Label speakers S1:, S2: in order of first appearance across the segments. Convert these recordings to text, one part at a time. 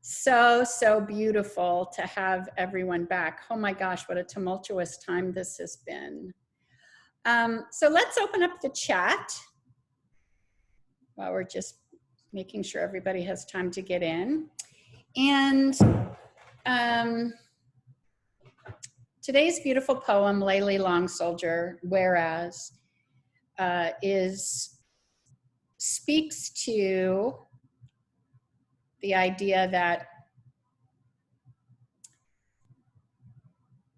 S1: So beautiful to have everyone back. Oh my gosh, what a tumultuous time this has been. So let's open up the chat while we're just making sure everybody has time to get in. And today's beautiful poem, Layli Long Soldier, Whereas, speaks to the idea that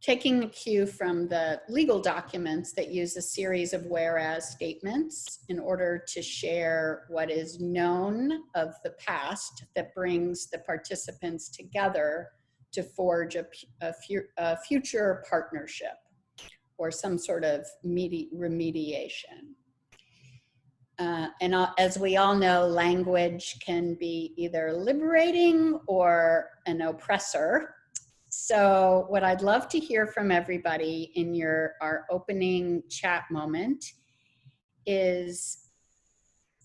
S1: taking a cue from the legal documents that use a series of whereas statements in order to share what is known of the past that brings the participants together to forge a future partnership or some sort of remediation. And as we all know, language can be either liberating or an oppressor. So what I'd love to hear from everybody in our opening chat moment is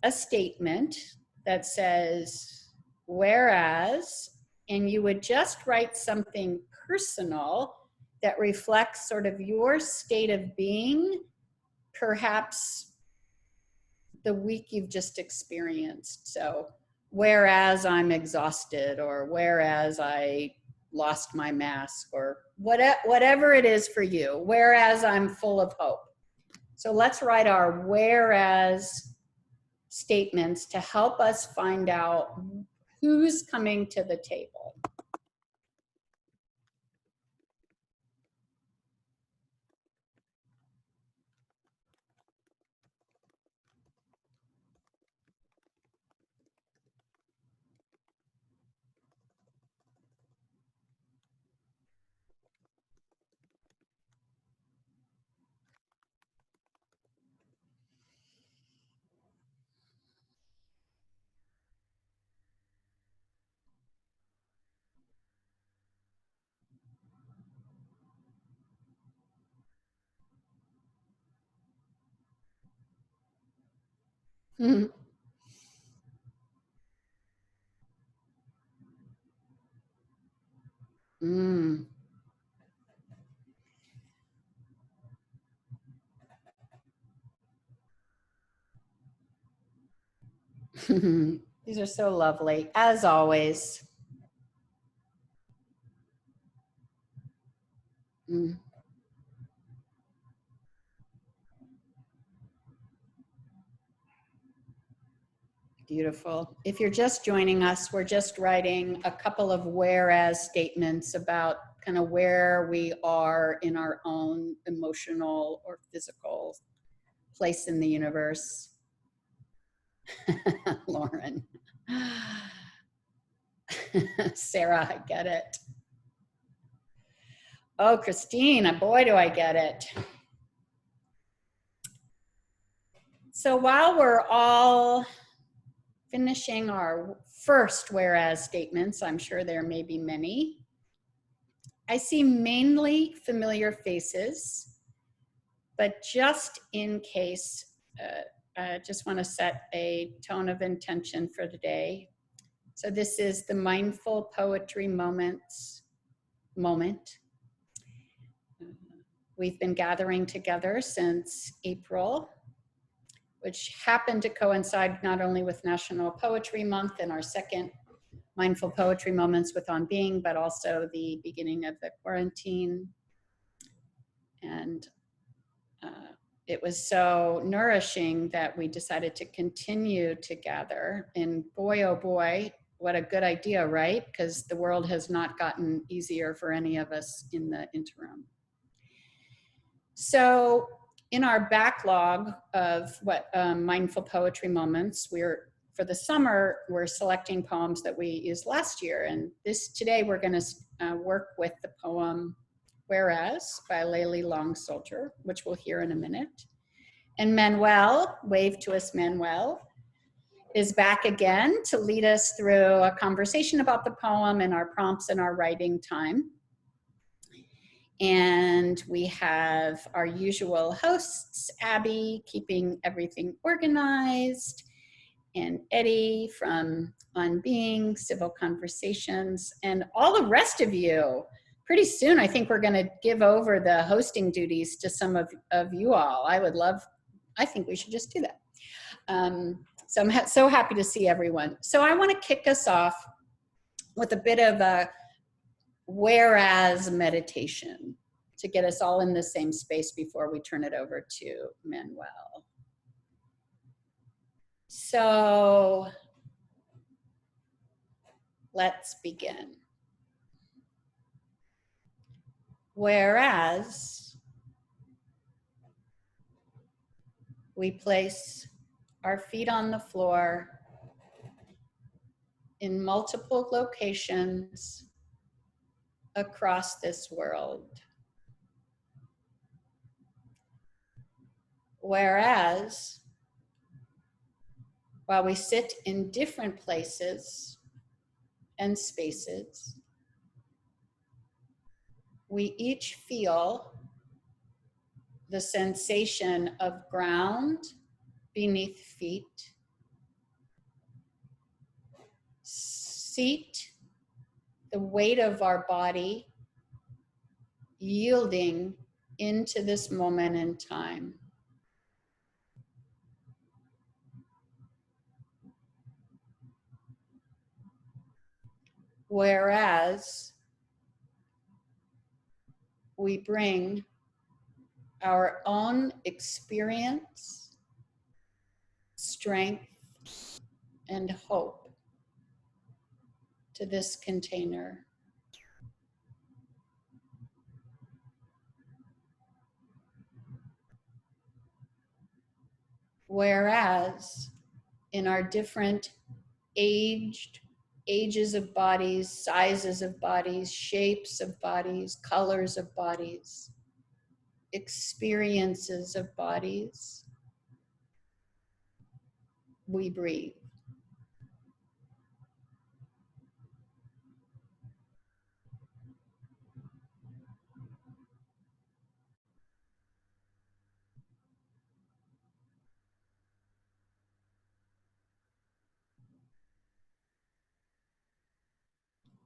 S1: a statement that says, whereas, and you would just write something personal that reflects sort of your state of being, perhaps the week you've just experienced. So whereas I'm exhausted, or whereas I lost my mask, or whatever it is for you, whereas I'm full of hope. So let's write our whereas statements to help us find out who's coming to the table. Mm. Mm. These are so lovely, as always. Mm. Beautiful. If you're just joining us, we're just writing a couple of whereas statements about kind of where we are in our own emotional or physical place in the universe. Lauren. Sarah, I get it. Oh, Christine, boy, do I get it. So while we're all finishing our first whereas statements, I'm sure there may be many, I see mainly familiar faces, but just in case, I just want to set a tone of intention for the day. So this is the Mindful Poetry moment. We've been gathering together since April, which happened to coincide not only with National Poetry Month and our second Mindful Poetry Moments with On Being, but also the beginning of the quarantine. And it was so nourishing that we decided to continue to gather. And boy, oh boy, what a good idea, right? Because the world has not gotten easier for any of us in the interim. So in our backlog of Mindful Poetry Moments, for the summer, we're selecting poems that we used last year. And today we're going to work with the poem Whereas by Layli Long Soldier, which we'll hear in a minute. And Manuel, wave to us, Manuel, is back again to lead us through a conversation about the poem and our prompts and our writing time. And we have our usual hosts, Abby, keeping everything organized, and Eddie from On Being, Civil Conversations, and all the rest of you. Pretty soon, I think we're going to give over the hosting duties to some of you all. I think we should just do that. So I'm so happy to see everyone. So I want to kick us off with a bit of a whereas meditation to get us all in the same space before we turn it over to Manuel. So let's begin. Whereas we place our feet on the floor in multiple locations across this world. Whereas, while we sit in different places and spaces, we each feel the sensation of ground beneath feet, seat, the weight of our body yielding into this moment in time. Whereas we bring our own experience, strength, and hope to this container. Whereas in our different ages of bodies, sizes of bodies, shapes of bodies, colors of bodies, experiences of bodies, we breathe.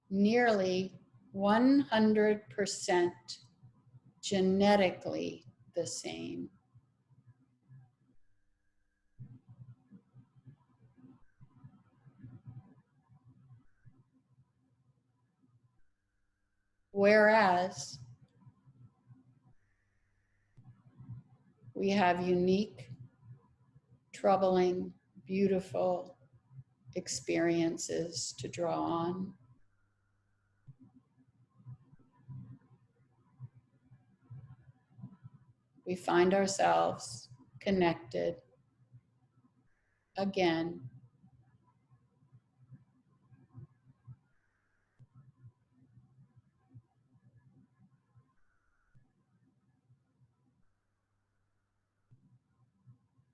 S1: Nearly 100% genetically the same. Whereas we have unique, troubling, beautiful experiences to draw on. We find ourselves connected again.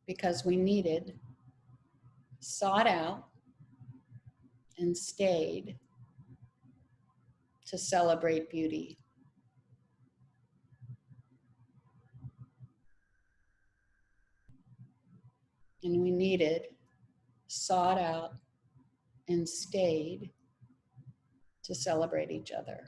S1: Because we needed, sought out, and stayed to celebrate beauty. And we needed, sought out, and stayed to celebrate each other.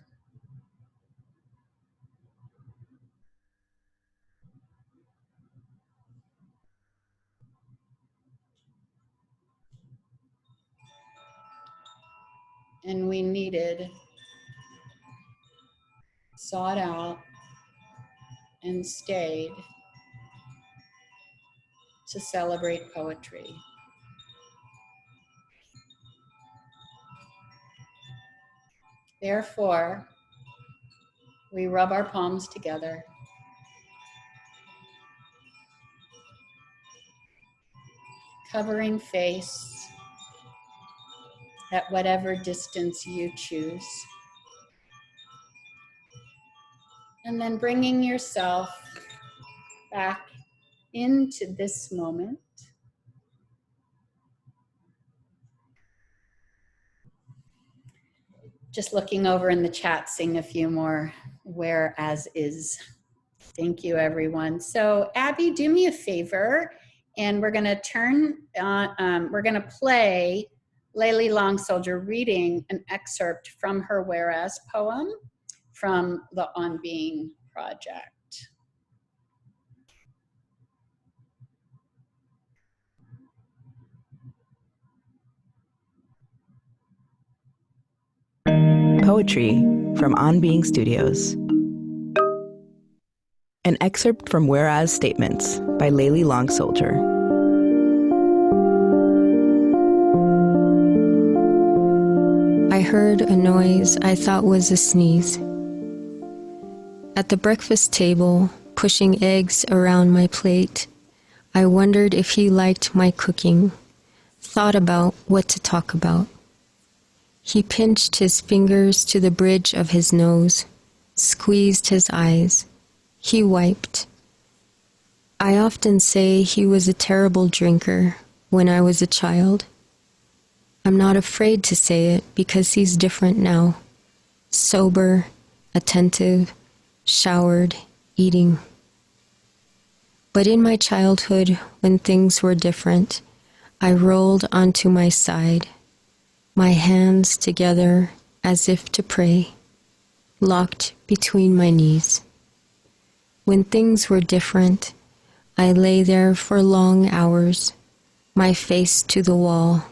S1: And we needed, sought out, and stayed to celebrate poetry. Therefore, we rub our palms together, covering face at whatever distance you choose. And then bringing yourself back into this moment. Just looking over in the chat, seeing a few more whereas is. Thank you, everyone. So Abby, do me a favor And we're going to we're going to play Layli Long Soldier reading an excerpt from her Whereas poem from the On Being project.
S2: Poetry from On Being Studios. An excerpt from Whereas Statements by Layli Long Soldier.
S3: I heard a noise I thought was a sneeze. At the breakfast table, pushing eggs around my plate, I wondered if he liked my cooking, thought about what to talk about. He pinched his fingers to the bridge of his nose, squeezed his eyes. He wiped. I often say he was a terrible drinker when I was a child. I'm not afraid to say it because he's different now. Sober, attentive, showered, eating. But in my childhood, when things were different, I rolled onto my side, my hands together as if to pray, locked between my knees. When things were different, I lay there for long hours, my face to the wall,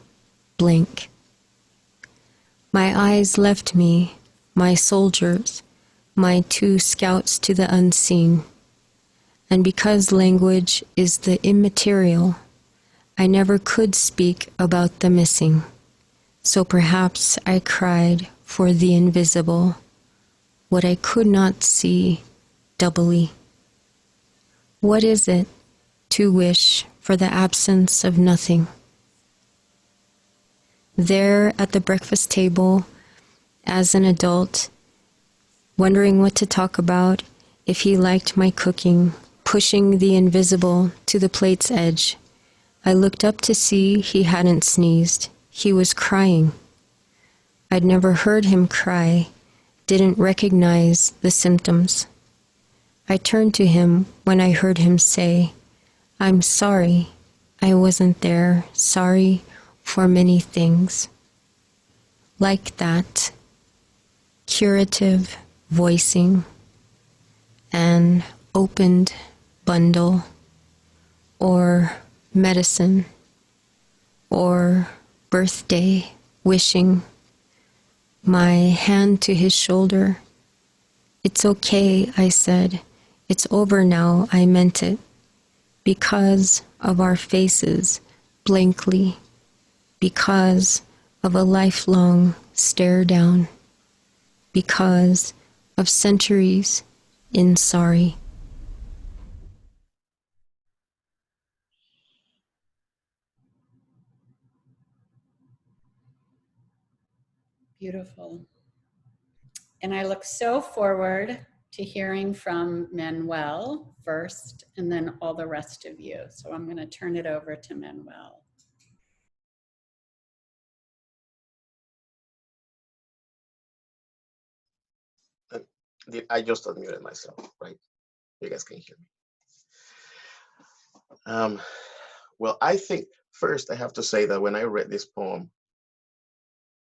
S3: blank. My eyes left me, my soldiers, my 2 scouts to the unseen. And because language is the immaterial, I never could speak about the missing. So perhaps I cried for the invisible, what I could not see doubly. What is it to wish for the absence of nothing? There at the breakfast table, as an adult, wondering what to talk about, if he liked my cooking, pushing the invisible to the plate's edge, I looked up to see he hadn't sneezed. He was crying. I'd never heard him cry, didn't recognize the symptoms. I turned to him when I heard him say, "I'm sorry, I wasn't there, sorry for many things." Like that, curative voicing, an opened bundle, or medicine, or birthday wishing, my hand to his shoulder. "It's okay," I said. "It's over now," I meant it. Because of our faces, blankly. Because of a lifelong stare down. Because of centuries in sorry.
S1: Beautiful. And I look so forward to hearing from Manuel first, and then all the rest of you. So I'm going to turn it over to Manuel.
S4: I just unmuted myself, right? You guys can hear me. Well, I think first I have to say that when I read this poem,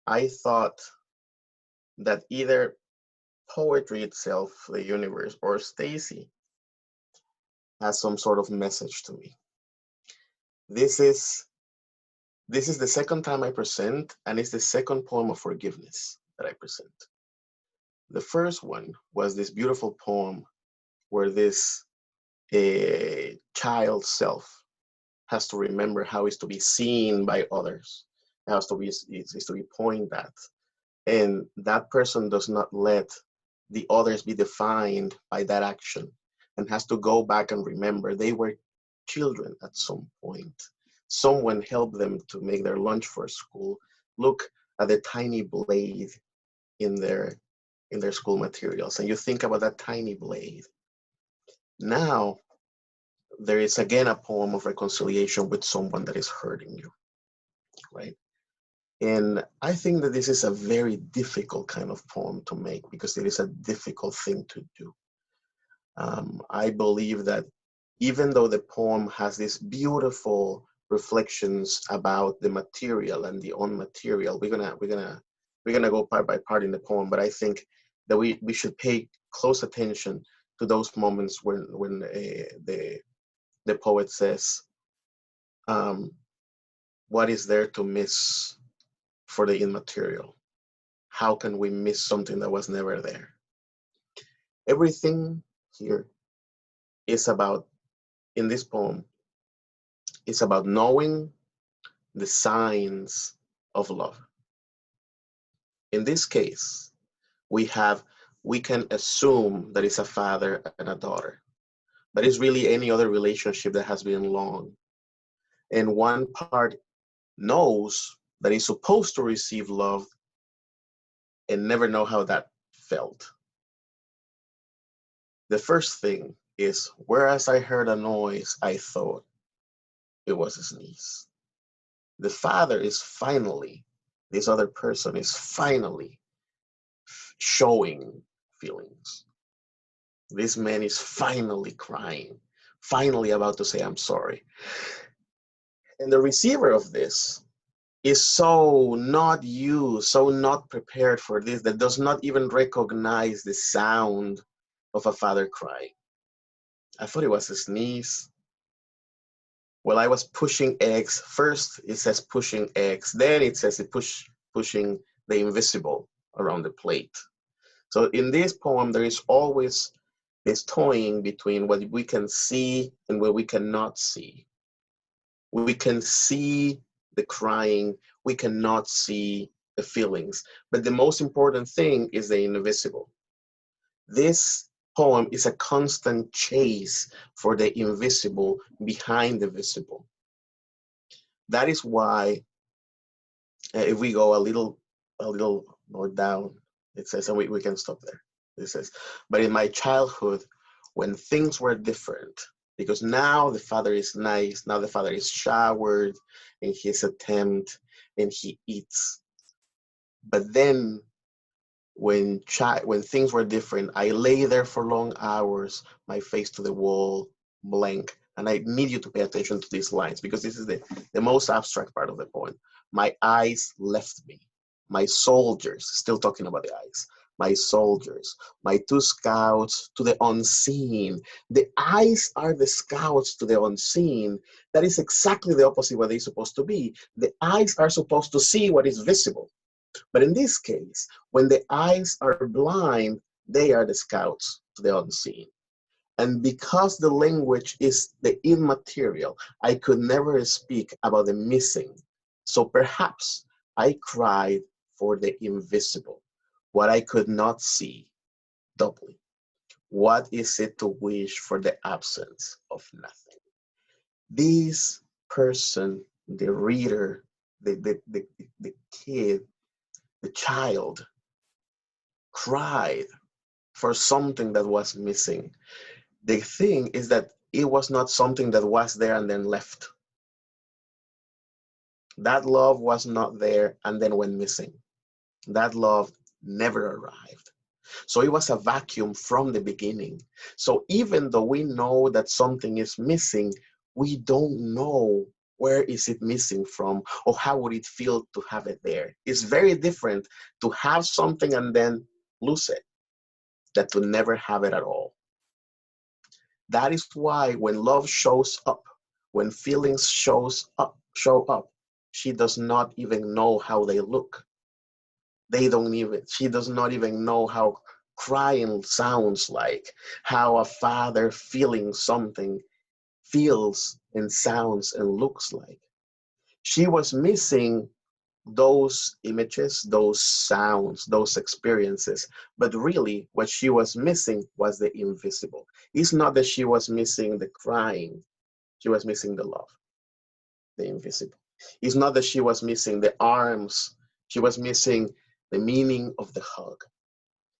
S4: I thought that either poetry itself, the universe, or Stacy has some sort of message to me. This is the second time I present, and it's the second poem of forgiveness that I present. The first one was this beautiful poem where this child self has to remember how it's to be seen by others, how it's to be pointed at, and that person does not let the others be defined by that action, and has to go back and remember they were children at some point. Someone helped them to make their lunch for school. Look at the tiny blade in their school materials, and you think about that tiny blade. Now, there is again a poem of reconciliation with someone that is hurting you, right? And I think that this is a very difficult kind of poem to make because it is a difficult thing to do. I believe that even though the poem has these beautiful reflections about the material and the unmaterial, we're gonna go part by part in the poem, but I think that we should pay close attention to those moments when the poet says, what is there to miss for the immaterial? How can we miss something that was never there? Everything here is about, in this poem, it's about knowing the signs of love. In this case, we can assume that it's a father and a daughter, but it's really any other relationship that has been long. And one part knows that it's supposed to receive love and never know how that felt. The first thing is, whereas I heard a noise, I thought it was a sneeze. The father is finally, this other person is finally showing feelings. This man is finally crying, finally about to say, I'm sorry. And the receiver of this is so not used, so not prepared for this, that does not even recognize the sound of a father crying. I thought it was a sneeze. Well, I was pushing eggs. First, it says pushing eggs. Then it says pushing the invisible around the plate. So in this poem, there is always this toying between what we can see and what we cannot see. We can see the crying, we cannot see the feelings. But the most important thing is the invisible. This poem is a constant chase for the invisible behind the visible. That is why, if we go a little more down, it says, and we can stop there. It says, but in my childhood, when things were different, because now the father is nice, now the father is showered in his attempt and he eats. But then when things were different, I lay there for long hours, my face to the wall, blank. And I need you to pay attention to these lines, because this is the most abstract part of the poem. My eyes left me. My soldiers, still talking about the eyes, my soldiers, my two scouts to the unseen. The eyes are the scouts to the unseen. That is exactly the opposite of what they're supposed to be. The eyes are supposed to see what is visible. But in this case, when the eyes are blind, they are the scouts to the unseen. And because the language is the immaterial, I could never speak about the missing. So perhaps I cried for the invisible, what I could not see, doubly. What is it to wish for the absence of nothing? This person, the reader, the kid, the child, cried for something that was missing. The thing is that it was not something that was there and then left. That love was not there and then went missing. That love never arrived. So it was a vacuum from the beginning. So even though we know that something is missing, we don't know where is it missing from or how would it feel to have it there. It's very different to have something and then lose it than to never have it at all. That is why when love shows up, when feelings show up, she does not even know how they look. She does not even know how crying sounds like, how a father feeling something feels and sounds and looks like. She was missing those images, those sounds, those experiences. But really, what she was missing was the invisible. It's not that she was missing the crying, she was missing the love, the invisible. It's not that she was missing the arms, she was missing the meaning of the hug.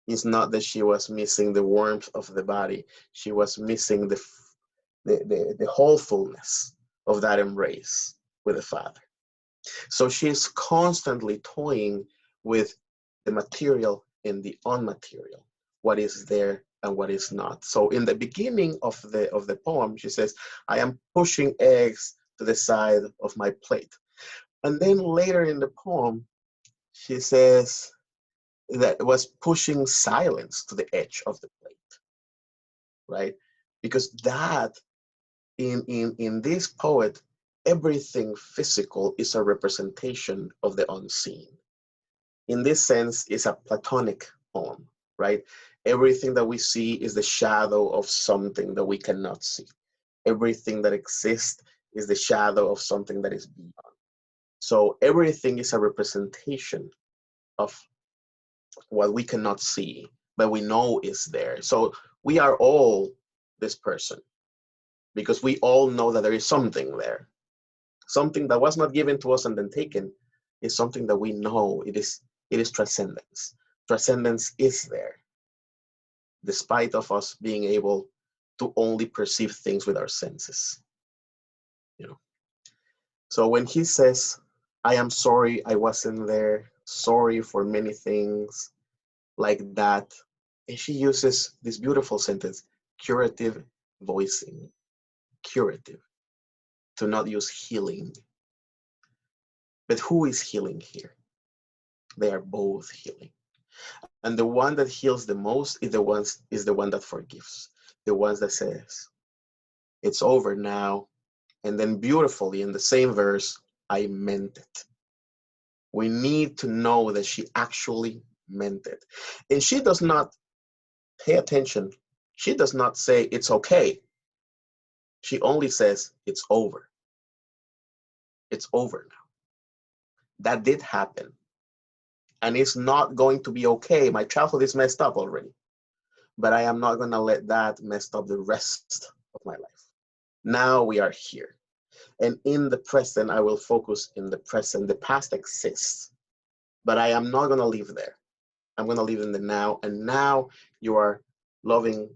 S4: It's not that she was missing the warmth of the body, she was missing the wholefulness of that embrace with the Father. So she's constantly toying with the material and the unmaterial, what is there and what is not. So in the beginning of the poem, she says, I am pushing eggs to the side of my plate. And then later in the poem, she says that was pushing silence to the edge of the plate, right? Because that, in this poet, everything physical is a representation of the unseen. In this sense, it's a Platonic poem, right? Everything that we see is the shadow of something that we cannot see. Everything that exists is the shadow of something that is beyond. So everything is a representation of what we cannot see, but we know is there. So we are all this person because we all know that there is something there. Something that was not given to us and then taken is something that we know. It is transcendence. Transcendence is there, despite of us being able to only perceive things with our senses. You know. So when he says, I am sorry I wasn't there, sorry for many things like that, and she uses this beautiful sentence, curative voicing, curative, to not use healing. But who is healing here? They are both healing. And the one that heals the most is the one that forgives. The ones that says, it's over now. And then beautifully in the same verse, I meant it. We need to know that she actually meant it. And she does not, pay attention, she does not say it's okay. She only says it's over. It's over now. That did happen. And it's not going to be okay. My childhood is messed up already. But I am not going to let that mess up the rest of my life. Now we are here. And in the present, I will focus in the present. The past exists, but I am not going to live there. I'm going to live in the now. And now you are loving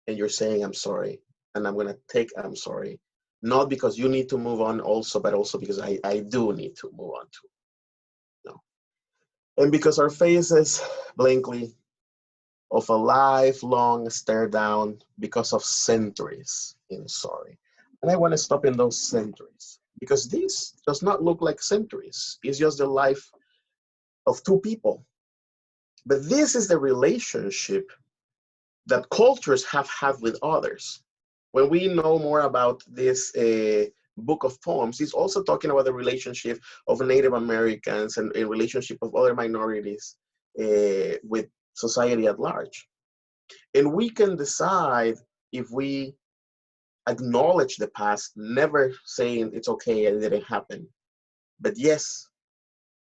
S4: and you're saying, I'm sorry. And I'm going to take, I'm sorry. Not because you need to move on also, but also because I do need to move on too. No. And because our faces blankly of a lifelong stare down because of centuries in sorry. And I want to stop in those centuries because this does not look like centuries. It's just the life of two people. But this is the relationship that cultures have had with others. When we know more about this book of poems, he's also talking about the relationship of Native Americans and a relationship of other minorities with society at large. And we can decide if we acknowledge the past, never saying it's okay, it didn't happen, but yes,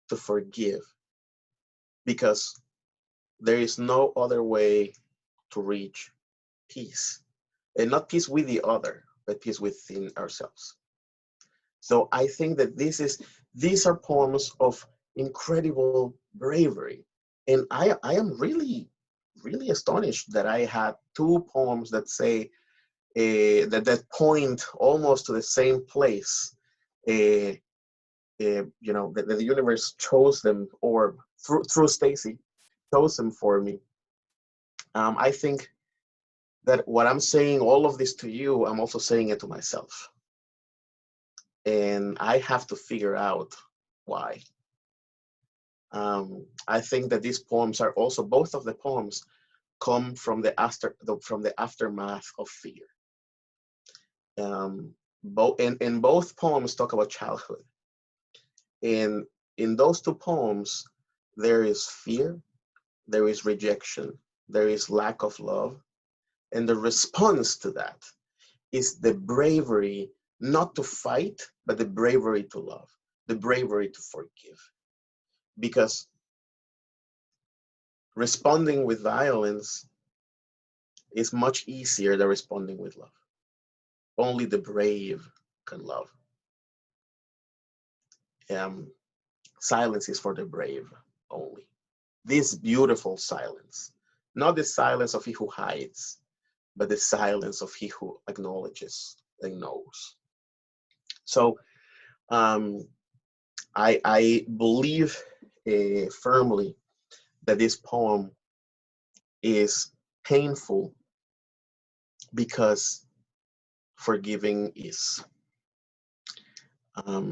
S4: to forgive, because there is no other way to reach peace. And not peace with the other, but peace within ourselves. So I think that these are poems of incredible bravery. And I am really, really astonished that I had two poems that say, that point almost to the same place. You know, that the universe chose them, or through Stacy, chose them for me. I think that what I'm saying, all of this to you, I'm also saying it to myself. And I have to figure out why. I think that these poems are also, both of the poems come from the aftermath of fear. Both poems talk about childhood. And in those two poems, there is fear, there is rejection, there is lack of love. And the response to that is the bravery not to fight, but the bravery to love, the bravery to forgive. Because responding with violence is much easier than responding with love. Only the brave can love. Silence is for the brave only. This beautiful silence, not the silence of he who hides, but the silence of he who acknowledges and knows. So I believe firmly that this poem is painful because forgiving is,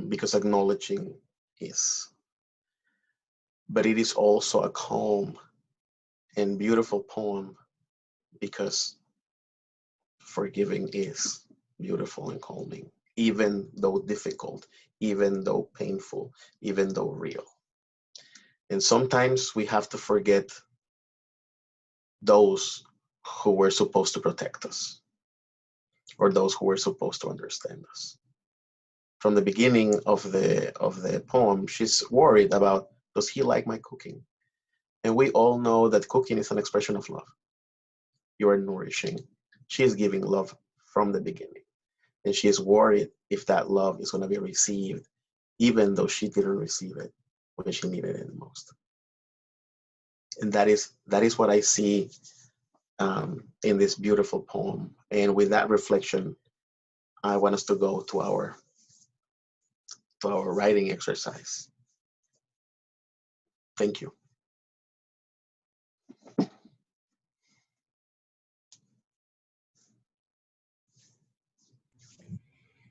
S4: because acknowledging is. But it is also a calm and beautiful poem because forgiving is beautiful and calming, even though difficult, even though painful, even though real. And sometimes we have to forget those who were supposed to protect us, or those who were supposed to understand us. From the beginning of the poem, she's worried about, does he like my cooking? And we all know that cooking is an expression of love. You are nourishing. She is giving love from the beginning. And she is worried if that love is going to be received, even though she didn't receive it when she needed it the most. And that is what I see in this beautiful poem. And with that reflection, I want us to go to our writing exercise. Thank you.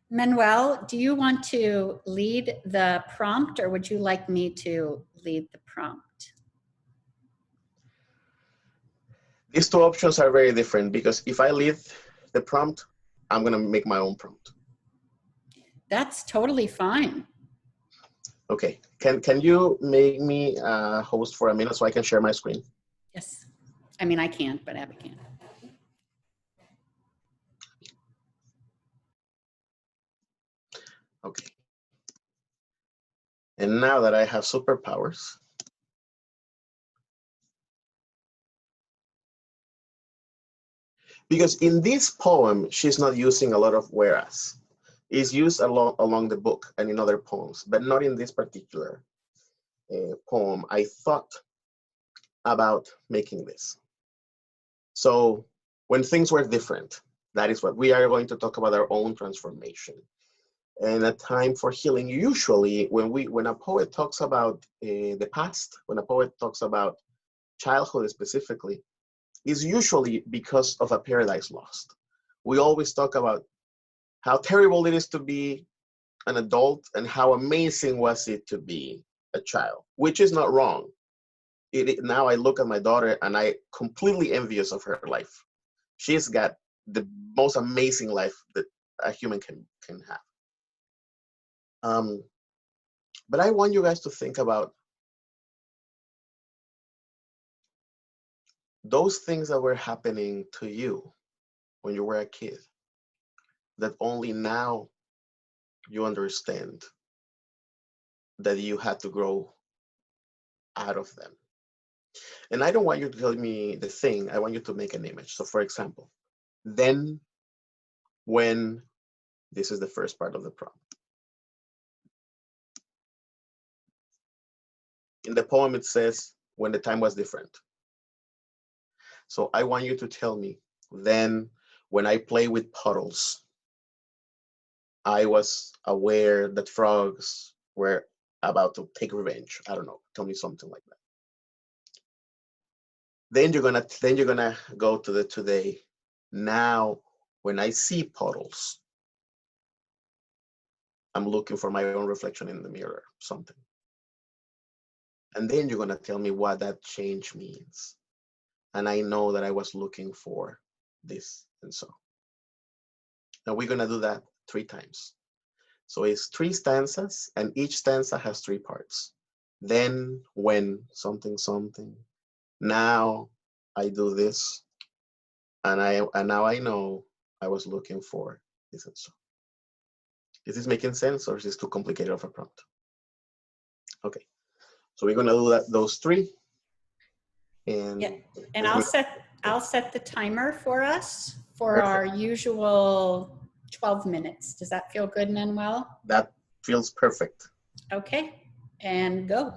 S1: Manuel, do you want to lead the prompt, or would you like me to lead the prompt?
S4: These two options are very different because if I lead the prompt, I'm going to make my own prompt.
S1: That's totally fine.
S4: Okay. Can you make me a host for a minute so I can share my screen?
S1: Yes. I mean, I can't, but Abby can.
S4: Okay. And now that I have superpowers, because in this poem, she's not using a lot of whereas. It's used along the book and in other poems, but not in this particular poem. I thought about making this. So when things were different, that is what we are going to talk about, our own transformation. And a time for healing. Usually when a poet talks about the past, when a poet talks about childhood specifically, is usually because of a paradise lost. We always talk about how terrible it is to be an adult and how amazing was it to be a child, which is not wrong. Now I look at my daughter and I completely envious of her life. She's got the most amazing life that a human can have. But I want you guys to think about those things that were happening to you when you were a kid that only now you understand that you had to grow out of them. And I don't want you to tell me the thing, I want you to make an image. So for example, then when, this is the first part of the prompt. In the poem, it says, when the time was different. So I want you to tell me, then when I play with puddles, I was aware that frogs were about to take revenge. I don't know, tell me something like that. Then you're gonna go to the today. Now, when I see puddles, I'm looking for my own reflection in the mirror, something. And then you're gonna tell me what that change means. And I know that I was looking for this and so. And we're gonna do that 3 times. So it's 3 stanzas, and each stanza has 3 parts. Then, when, something, something. Now I do this, and now I know I was looking for this and so. Is this making sense, or is this too complicated of a prompt? Okay, so we're gonna do those 3, and
S1: Yeah, and I'll set the timer for us for our usual 12 minutes. Does that feel good, Manuel?
S4: That feels perfect.
S1: Okay, and go.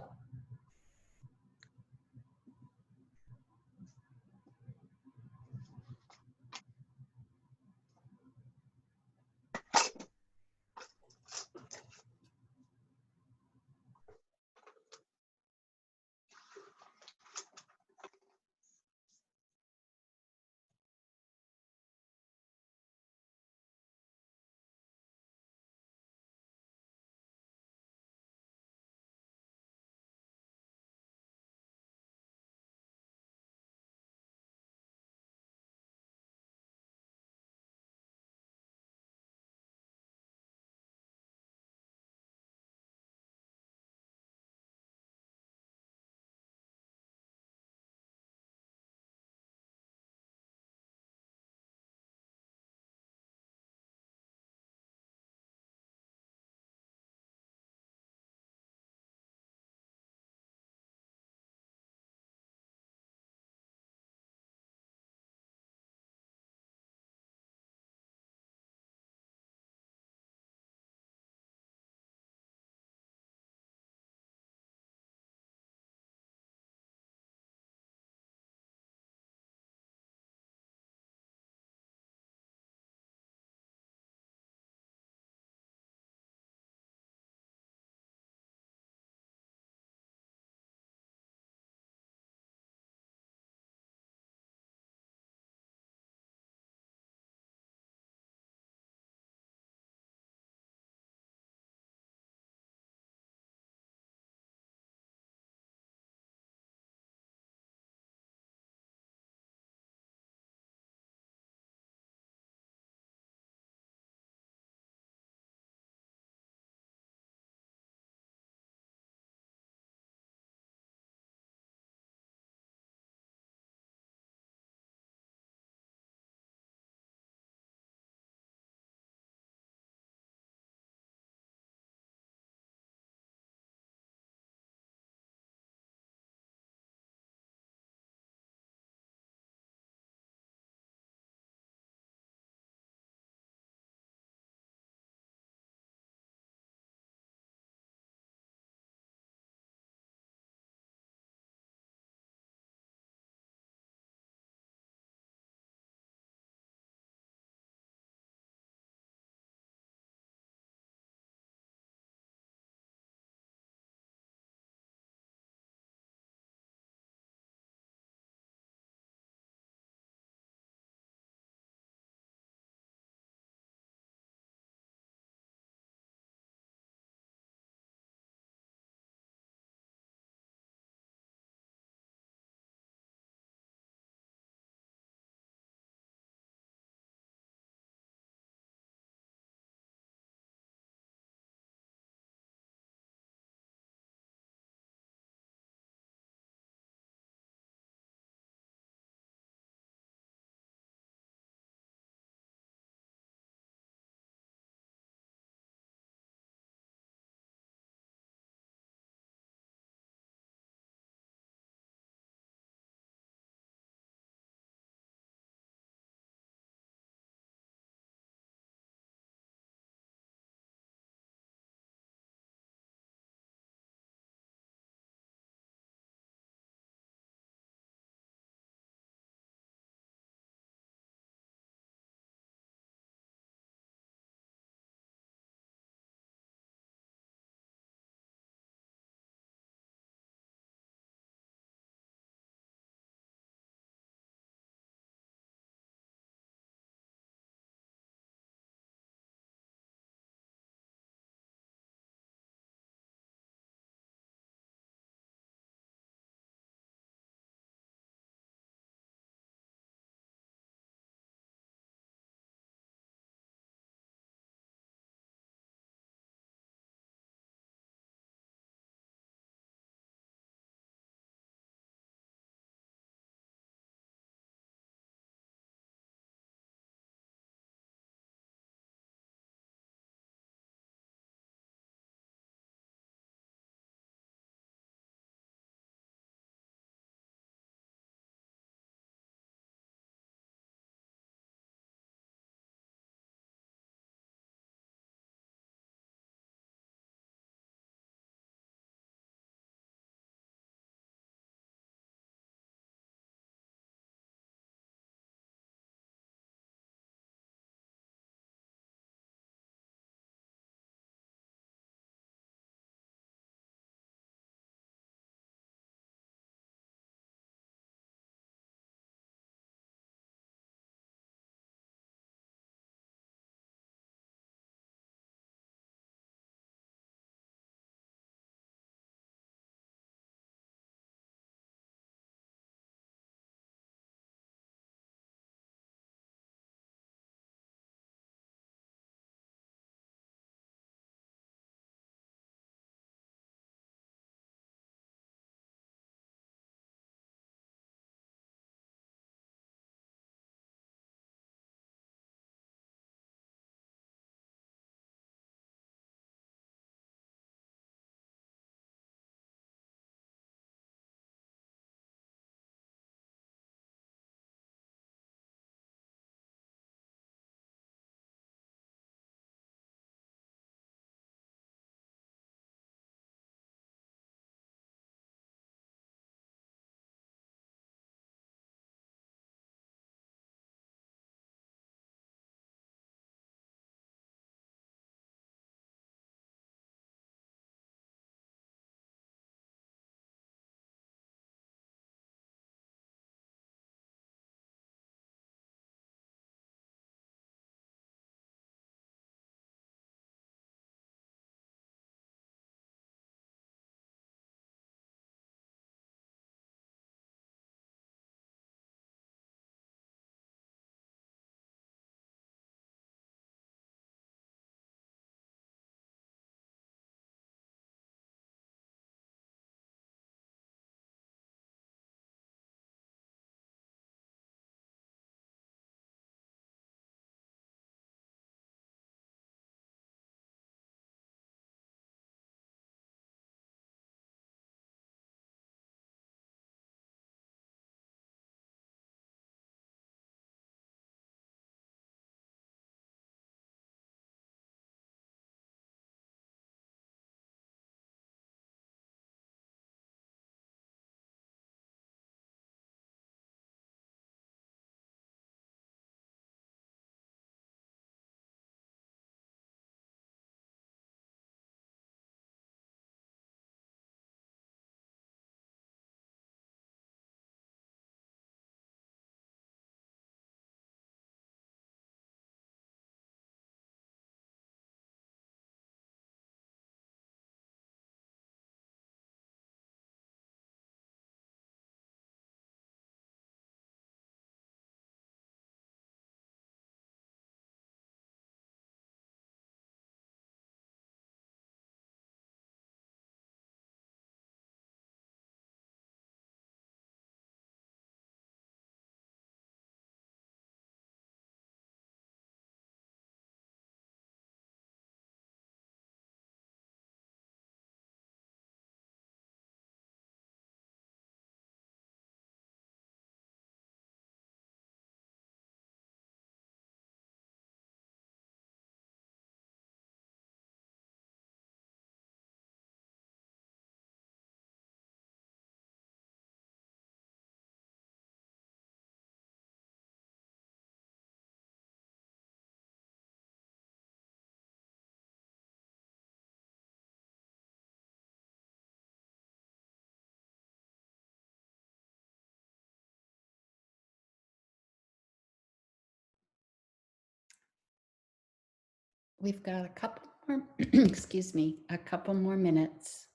S1: We've got a couple more, excuse me, a couple more minutes.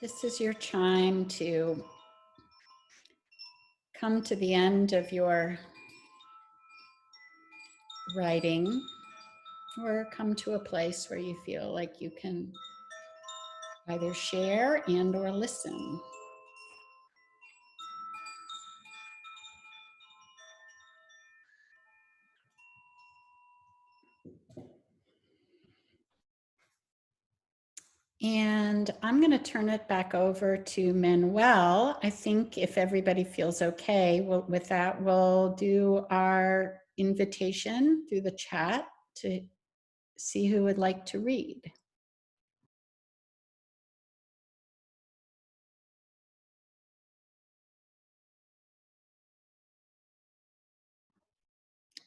S1: This is your time to come to the end of your writing, or come to a place where you feel like you can either share and or listen. And I'm going to turn it back over to Manuel. I think if everybody feels okay, with that, we'll do our invitation through the chat to see who would like to read.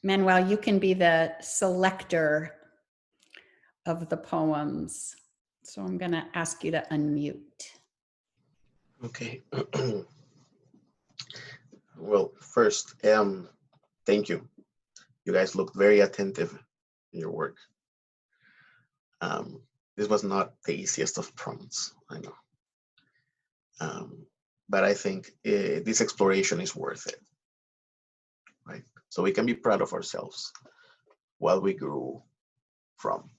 S1: Manuel, you can be the selector of the poems. So I'm going to ask you to unmute.
S4: Okay. Well, first, thank you. You guys looked very attentive in your work. This was not the easiest of prompts, I know. But I think this exploration is worth it, right? So we can be proud of ourselves while we grew from.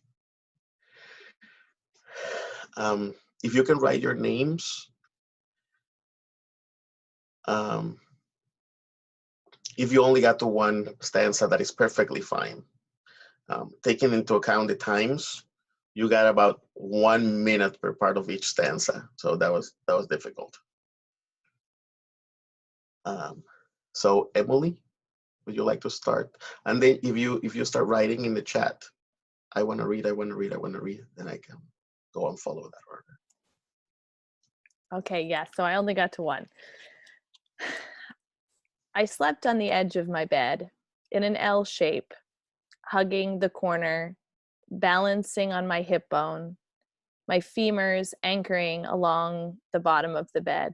S4: If you can write your names, if you only got to one stanza, that is perfectly fine. Taking into account the times, you got about 1 minute per part of each stanza, so that was difficult. So Emily, would you like to start? And then if you start writing in the chat, I want to read, I want to read, I want to read, then I can go and follow that order.
S5: Okay, yeah, so I only got to one. I slept on the edge of my bed in an L shape, hugging the corner, balancing on my hip bone, my femurs anchoring along the bottom of the bed.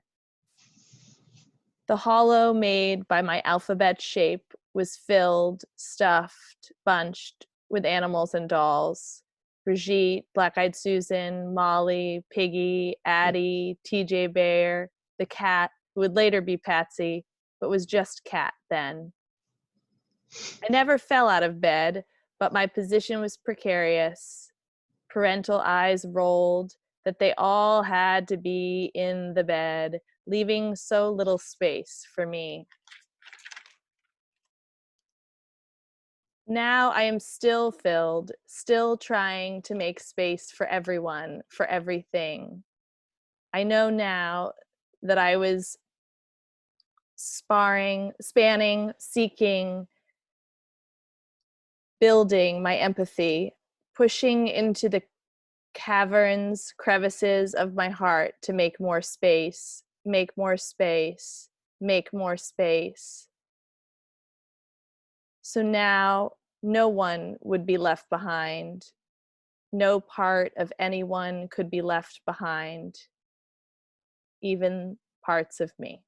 S5: The hollow made by my alphabet shape was filled, stuffed, bunched with animals and dolls. Brigitte, Black-Eyed Susan, Molly, Piggy, Addie, TJ Bear, the cat, who would later be Patsy, but was just cat then. I never fell out of bed, but my position was precarious. Parental eyes rolled that they all had to be in the bed, leaving so little space for me. Now I am still filled, still trying to make space for everyone, for everything. I know now that I was spanning, seeking, building my empathy, pushing into the caverns, crevices of my heart to make more space, make more space, make more space. So now no one would be left behind. No part of anyone could be left behind, even parts of me.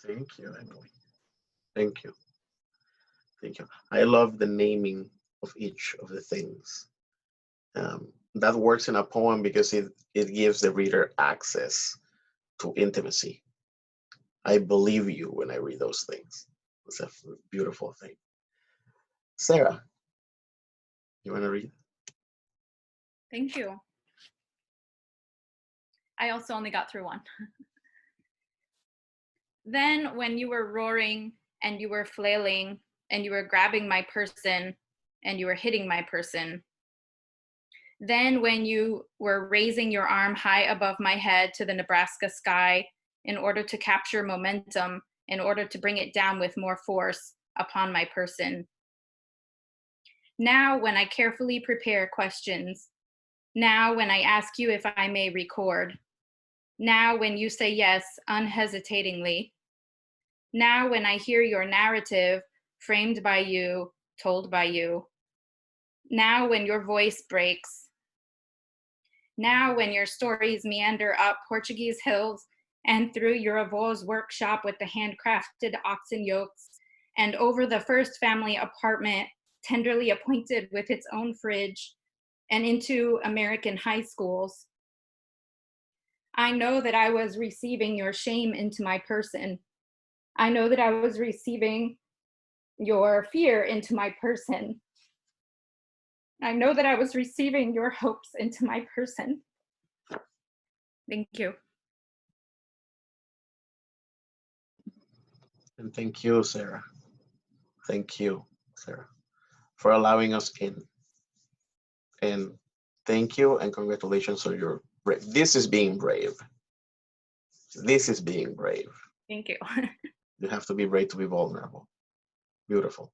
S4: Thank you, Emily. Thank you. Thank you. I love the naming of each of the things. That works in a poem because it gives the reader access to intimacy. I believe you when I read those things. It's a beautiful thing. Sarah, you want to read?
S6: Thank you. I also only got through one. Then when you were roaring and you were flailing and you were grabbing my person and you were hitting my person. Then when you were raising your arm high above my head to the Nebraska sky in order to capture momentum, in order to bring it down with more force upon my person. Now when I carefully prepare questions, now when I ask you if I may record, now when you say yes unhesitatingly, now when I hear your narrative framed by you, told by you, now when your voice breaks, now when your stories meander up Portuguese hills and through your avó's workshop with the handcrafted oxen yokes and over the first family apartment tenderly appointed with its own fridge and into American high schools. I know that I was receiving your shame into my person. I know that I was receiving your fear into my person. I know that I was receiving your hopes into my person. Thank you.
S4: And thank you, Sarah. Thank you, Sarah, for allowing us in. And thank you and congratulations on your brave. This is being brave. This is being brave.
S6: Thank you.
S4: You have to be brave to be vulnerable. Beautiful.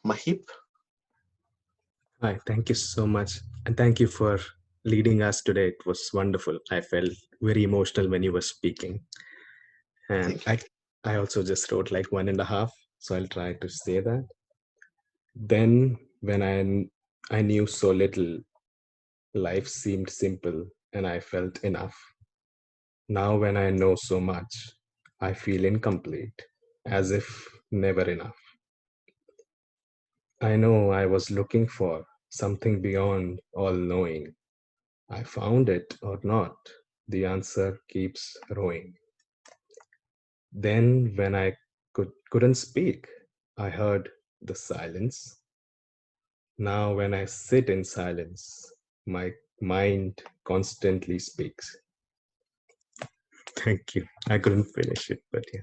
S4: Mahip.
S7: Hi, thank you so much. And thank you for leading us today. It was wonderful. I felt very emotional when you were speaking. And I also just wrote like 1.5, so I'll try to say that. Then when I knew so little, life seemed simple and I felt enough. Now when I know so much, I feel incomplete, as if never enough. I know I was looking for something beyond all knowing. I found it or not, the answer keeps rowing. Then when I couldn't speak, I heard the silence. Now when I sit in silence, my mind constantly speaks. Thank you. I couldn't finish it, but yeah.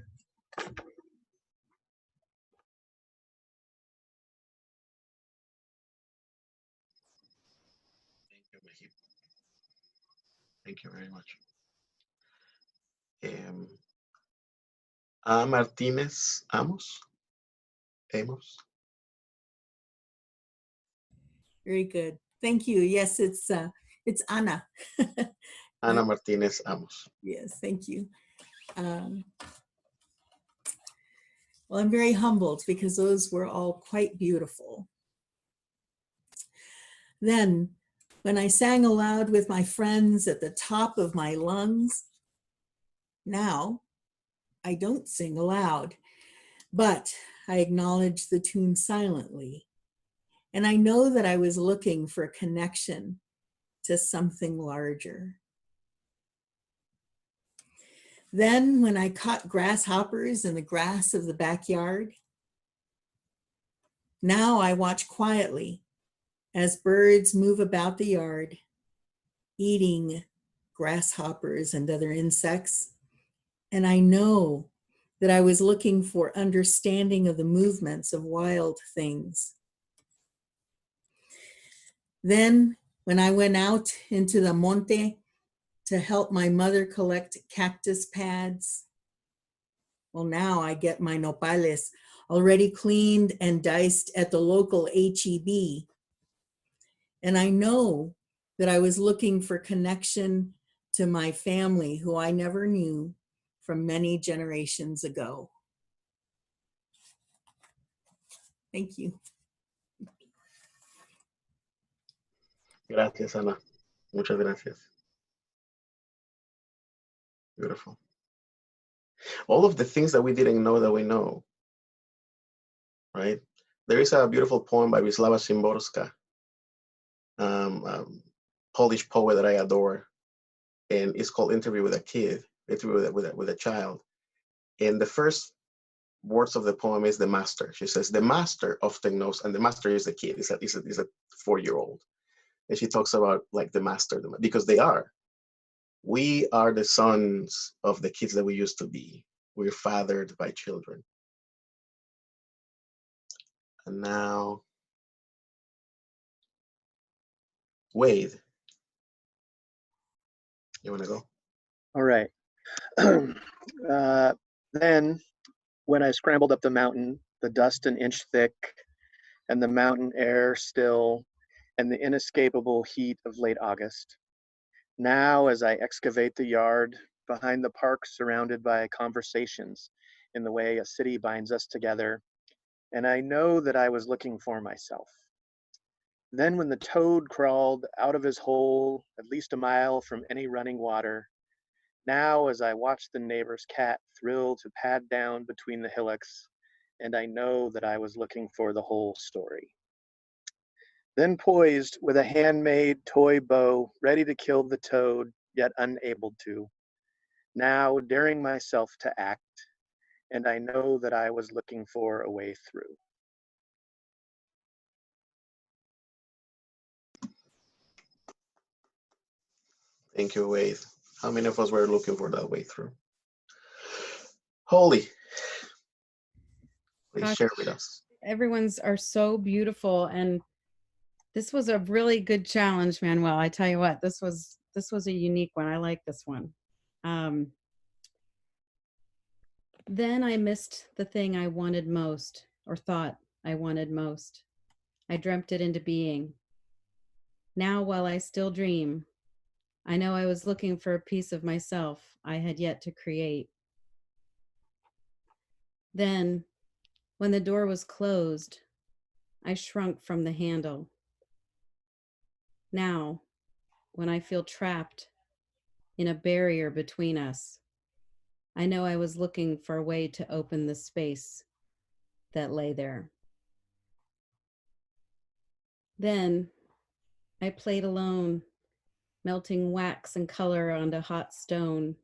S4: Thank you, Mahip. Thank you very much. Martinez Amos. Amos.
S8: Very good. Thank you. Yes, it's Ana.
S4: Ana Martinez Amos.
S8: Yes, thank you. Well, I'm very humbled because those were all quite beautiful. Then, when I sang aloud with my friends at the top of my lungs, now I don't sing aloud, but I acknowledge the tune silently. And I know that I was looking for a connection to something larger. Then when I caught grasshoppers in the grass of the backyard, now I watch quietly as birds move about the yard, eating grasshoppers and other insects. And I know that I was looking for understanding of the movements of wild things. Then when I went out into the monte to help my mother collect cactus pads, well, now I get my nopales already cleaned and diced at the local HEB. And I know that I was looking for connection to my family who I never knew from many generations ago. Thank you.
S4: Gracias, Ana. Muchas gracias. Beautiful. All of the things that we didn't know that we know, right? There is a beautiful poem by Wisława Szymborska, Polish poet that I adore, and it's called Interview with a Kid, Interview with a Child. And the first words of the poem is the master. She says, the master often knows, and the master is the kid, is a 4-year-old. And she talks about like the master, because they are. We are the sons of the kids that we used to be. We're fathered by children. And now, Wade, you want to go?
S9: All right. Then, when I scrambled up the mountain, the dust an inch thick, and the mountain air still, and the inescapable heat of late August. Now, as I excavate the yard, behind the park surrounded by conversations in the way a city binds us together, and I know that I was looking for myself. Then when the toad crawled out of his hole, at least a mile from any running water, now as I watch the neighbor's cat thrill to pad down between the hillocks, and I know that I was looking for the whole story. Then poised with a handmade toy bow, ready to kill the toad, yet unable to. Now daring myself to act, and I know that I was looking for a way through.
S4: Thank you, Wade. How many of us were looking for that way through? Holly, please share with us.
S10: Everyone's are so beautiful, and this was a really good challenge, Manuel. I tell you what, this was a unique one. I like this one. Then I missed the thing I wanted most, or thought I wanted most. I dreamt it into being. Now, while I still dream, I know I was looking for a piece of myself I had yet to create. Then, when the door was closed, I shrunk from the handle. Now, when I feel trapped in a barrier between us, I know I was looking for a way to open the space that lay there. Then I played alone, melting wax and color onto hot stone.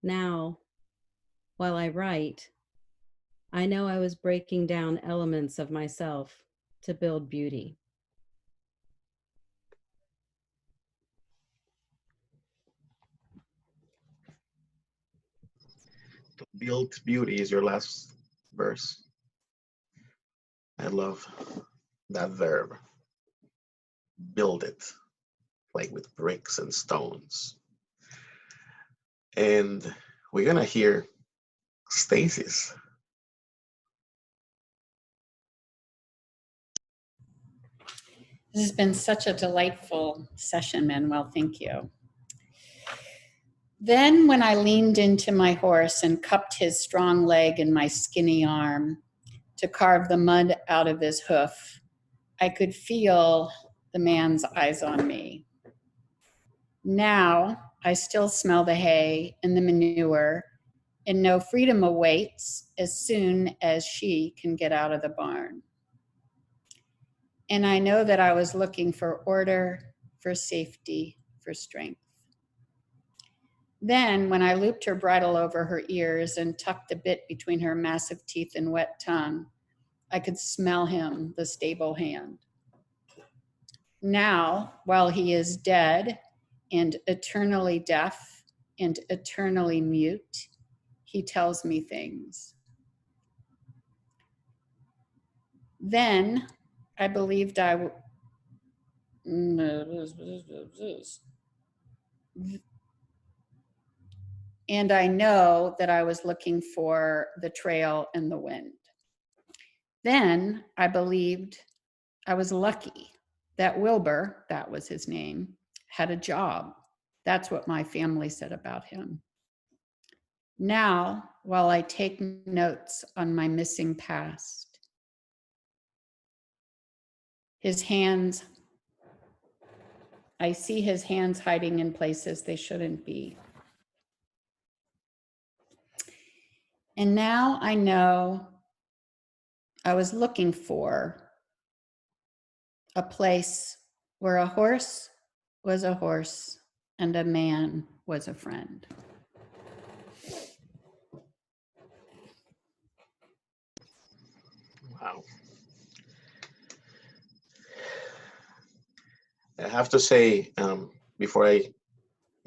S10: Now, while I write, I know I was breaking down elements of myself to build beauty.
S4: Build beauty is your last verse. I love that verb. Build it, like with bricks and stones. And we're gonna hear Stacy's.
S1: This has been such a delightful session, Manuel. Thank you. Then when I leaned into my horse and cupped his strong leg in my skinny arm to carve the mud out of his hoof, I could feel the man's eyes on me. Now I still smell the hay and the manure, and know freedom awaits as soon as she can get out of the barn. And I know that I was looking for order, for safety, for strength. Then, when I looped her bridle over her ears and tucked the bit between her massive teeth and wet tongue, I could smell him, the stable hand. Now, while he is dead and eternally deaf and eternally mute, he tells me things. Then I believed and I know that I was looking for the trail and the wind. Then I believed I was lucky that Wilbur, that was his name, had a job. That's what my family said about him. Now, while I take notes on my missing past, his hands, I see his hands hiding in places they shouldn't be. And now I know I was looking for a place where a horse was a horse and a man was a friend.
S4: Wow. I have to say, before I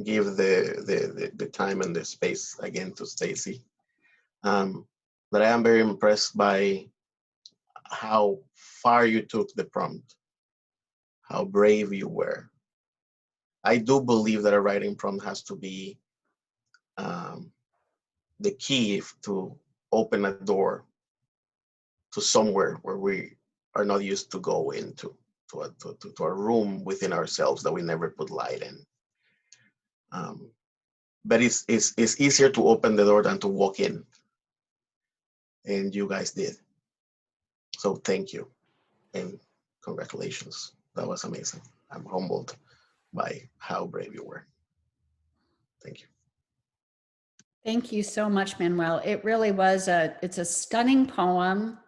S4: give the time and the space again to Stacy, that I am very impressed by how far you took the prompt, how brave you were. I do believe that a writing prompt has to be the key to open a door to somewhere where we are not used to go into, to a room within ourselves that we never put light in. But it's easier to open the door than to walk in. And you guys did. So thank you and congratulations. That was amazing. I'm humbled by how brave you were. Thank you.
S1: Thank you so much, Manuel. It really was it's a stunning poem.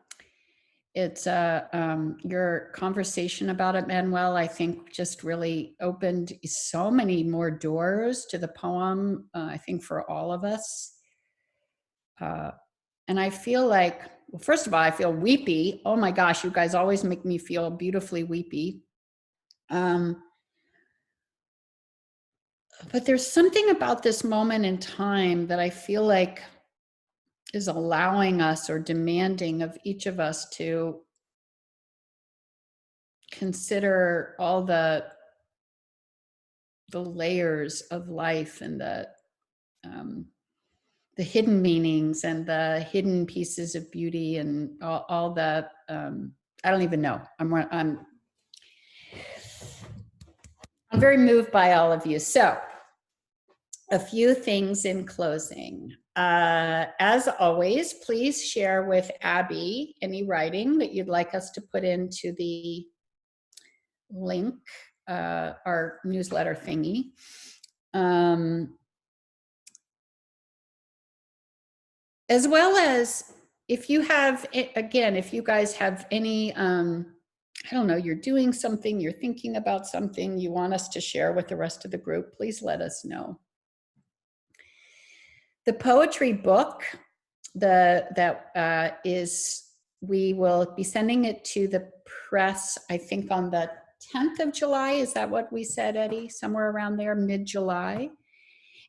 S1: It's your conversation about it, Manuel, I think just really opened so many more doors to the poem, I think for all of us. And I feel like, well, first of all, I feel weepy. Oh my gosh, you guys always make me feel beautifully weepy. But there's something about this moment in time that I feel like is allowing us or demanding of each of us to consider all the layers of life and the hidden meanings and the hidden pieces of beauty and all the I don't even know. I'm very moved by all of you. So a few things in closing. As always, please share with Abby any writing that you'd like us to put into the link, our newsletter thingy. As well as if you have, again, if you guys have any, I don't know, you're doing something, you're thinking about something you want us to share with the rest of the group, please let us know. The poetry book, we will be sending it to the press, I think on the 10th of July. Is that what we said, Eddie? Somewhere around there, mid-July.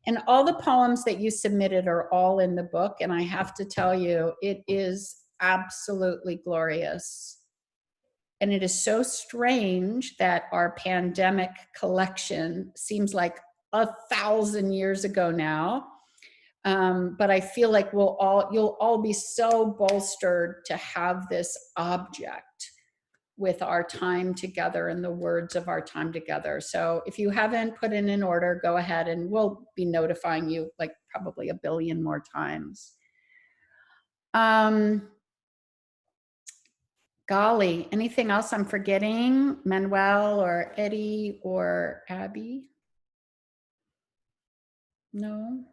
S1: And all the poems that you submitted are all in the book. And I have to tell you, it is absolutely glorious. And it is so strange that our pandemic collection seems like 1,000 years ago now. But I feel like you'll all be so bolstered to have this object with our time together and the words of our time together. So if you haven't put in an order, go ahead and we'll be notifying you like probably 1 billion more times. Golly, anything else I'm forgetting? Manuel or Eddie or Abby? No?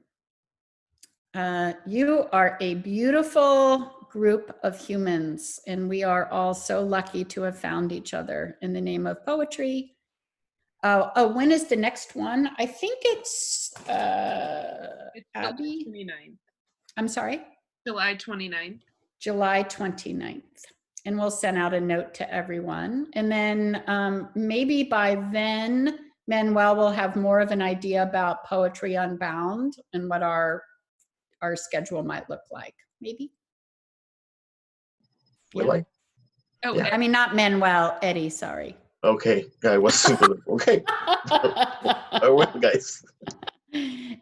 S1: You are a beautiful group of humans, and we are all so lucky to have found each other in the name of poetry. Oh, when is the next one? I think it's Abby?
S11: 29th.
S1: I'm sorry?
S11: July 29th.
S1: July 29th. And we'll send out a note to everyone. And then maybe by then, Manuel will have more of an idea about Poetry Unbound and what our schedule might look like, maybe.
S4: Yeah.
S11: Oh,
S4: yeah.
S1: I mean, not Manuel, Eddie, sorry.
S4: Okay, I was okay. Oh, well, guys.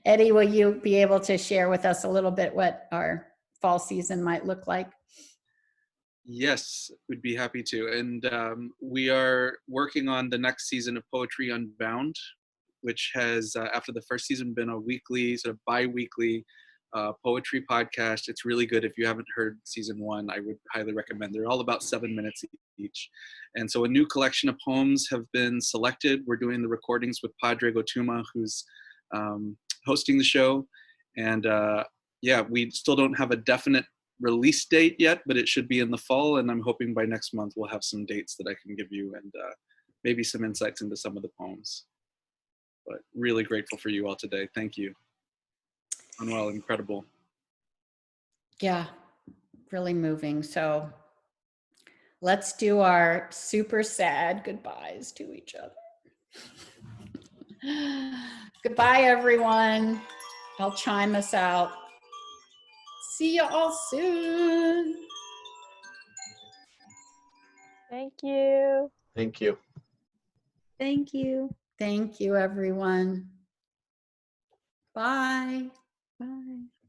S1: Eddie, will you be able to share with us a little bit what our fall season might look like?
S12: Yes, we'd be happy to. And we are working on the next season of Poetry Unbound, which has, after the first season, been a weekly, sort of bi-weekly poetry podcast. It's really good. If you haven't heard season 1, I would highly recommend. They're all about 7 minutes each. And so a new collection of poems have been selected. We're doing the recordings with Padre Gotuma, who's hosting the show. And yeah, we still don't have a definite release date yet, but it should be in the fall, and I'm hoping by next month we'll have some dates that I can give you, and maybe some insights into some of the poems. But really grateful for you all today. Thank you. Manuel, incredible.
S1: Yeah, really moving. So let's do our super sad goodbyes to each other. Goodbye, everyone. I'll chime us out. See you all soon.
S5: Thank you.
S4: Thank you.
S10: Thank you.
S1: Thank you, everyone. Bye.
S10: Bye.